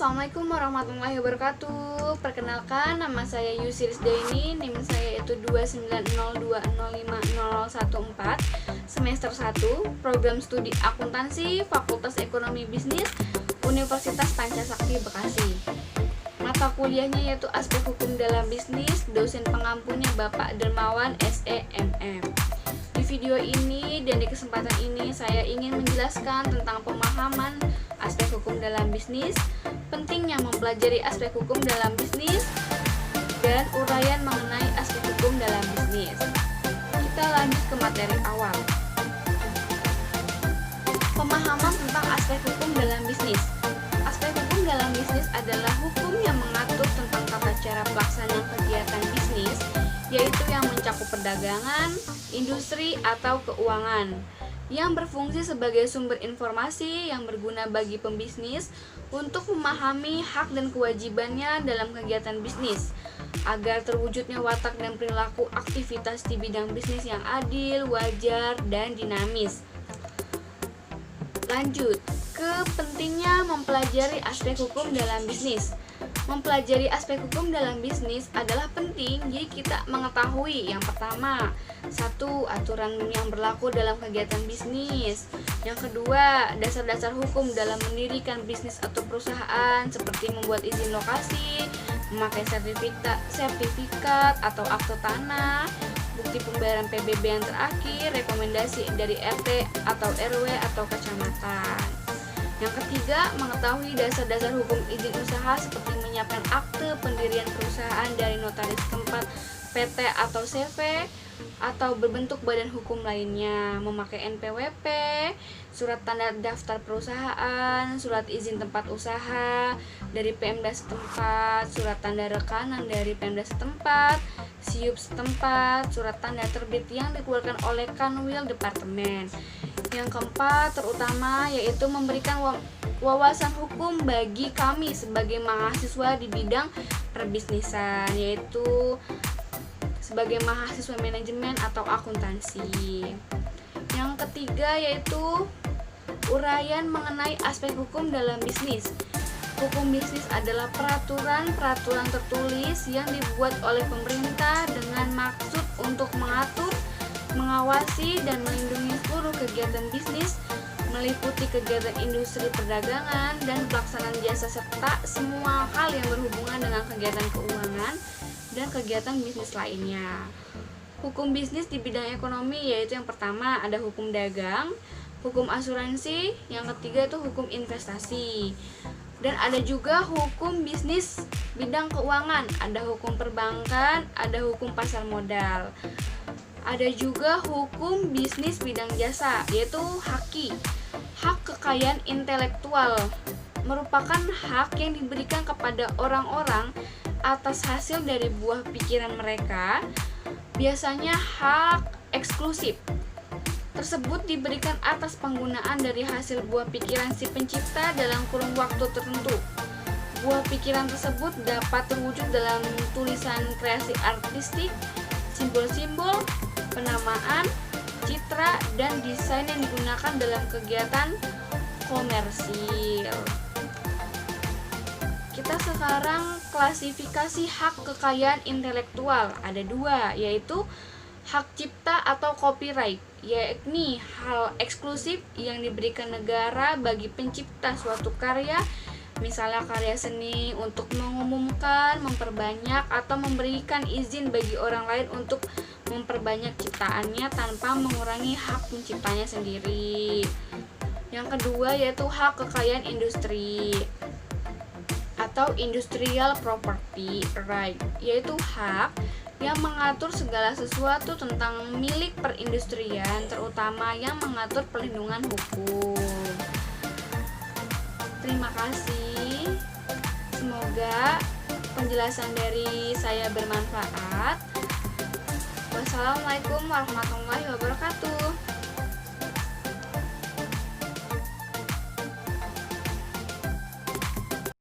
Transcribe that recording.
Assalamualaikum warahmatullahi wabarakatuh. Perkenalkan, nama saya Yusiris Daini. NIM saya itu 290205014, semester 1, program studi akuntansi, Fakultas Ekonomi Bisnis, Universitas Pancasakti Bekasi. Mata kuliahnya yaitu aspek hukum dalam bisnis. Dosen pengampunya Bapak Dermawan SEMM. Di video ini dan di kesempatan ini saya ingin menjelaskan tentang pemahaman aspek hukum dalam bisnis, pentingnya mempelajari aspek hukum dalam bisnis, dan uraian mengenai aspek hukum dalam bisnis. Kita lanjut ke materi awal. Pemahaman tentang aspek hukum dalam bisnis. Aspek hukum dalam bisnis adalah hukum yang mengatur tentang tata cara pelaksanaan kegiatan bisnis, yaitu yang mencakup perdagangan, industri, atau keuangan, yang berfungsi sebagai sumber informasi yang berguna bagi pembisnis untuk memahami hak dan kewajibannya dalam kegiatan bisnis, agar terwujudnya watak dan perilaku aktivitas di bidang bisnis yang adil, wajar, dan dinamis. Lanjut ke pentingnya mempelajari aspek hukum dalam bisnis. Mempelajari aspek hukum dalam bisnis adalah penting, jadi kita mengetahui yang pertama, satu, aturan yang berlaku dalam kegiatan bisnis. Yang kedua, dasar-dasar hukum dalam mendirikan bisnis atau perusahaan, seperti membuat izin lokasi, memakai sertifikat atau akte tanah, bukti pembayaran PBB yang terakhir, rekomendasi dari RT atau RW atau kecamatan. Yang ketiga, mengetahui dasar-dasar hukum izin usaha seperti menyiapkan akte pendirian perusahaan dari notaris tempat, PT atau CV, atau berbentuk badan hukum lainnya, memakai NPWP, surat tanda daftar perusahaan, surat izin tempat usaha dari Pemda setempat, surat tanda rekanan dari Pemda setempat, SIUP setempat, surat tanda terbit yang dikeluarkan oleh Kanwil Departemen. Yang keempat, terutama yaitu memberikan wawasan hukum bagi kami sebagai mahasiswa di bidang perbisnisan, yaitu sebagai mahasiswa manajemen atau akuntansi. Yang ketiga yaitu uraian mengenai aspek hukum dalam bisnis. Hukum bisnis adalah peraturan tertulis yang dibuat oleh pemerintah dengan maksud untuk mengatur, mengawasi, dan melindungi seluruh kegiatan bisnis, meliputi kegiatan industri perdagangan dan pelaksanaan jasa serta semua hal yang berhubungan dengan kegiatan keuangan dan kegiatan bisnis lainnya. Hukum bisnis di bidang ekonomi yaitu yang pertama ada hukum dagang, hukum asuransi, yang ketiga itu hukum investasi. Dan ada juga hukum bisnis bidang keuangan, ada hukum perbankan, ada hukum pasar modal. Ada juga hukum bisnis bidang jasa, yaitu HAKI, hak kekayaan intelektual, merupakan hak yang diberikan kepada orang-orang atas hasil dari buah pikiran mereka, biasanya hak eksklusif. Tersebut diberikan atas penggunaan dari hasil buah pikiran si pencipta dalam kurun waktu tertentu. Buah pikiran tersebut dapat terwujud dalam tulisan kreasi artistik, simbol-simbol, penamaan, citra, dan desain yang digunakan dalam kegiatan komersil. Kita sekarang klasifikasi hak kekayaan intelektual. Ada dua, yaitu hak cipta atau copyright, yakni hal eksklusif yang diberikan negara bagi pencipta suatu karya, misalnya karya seni, untuk mengumumkan, memperbanyak, atau memberikan izin bagi orang lain untuk memperbanyak ciptaannya tanpa mengurangi hak penciptanya sendiri. Yang kedua yaitu hak kekayaan industri atau industrial property right, yaitu hak yang mengatur segala sesuatu tentang milik perindustrian, terutama yang mengatur perlindungan hukum. Terima kasih. Semoga penjelasan dari saya bermanfaat. Wassalamualaikum warahmatullahi wabarakatuh.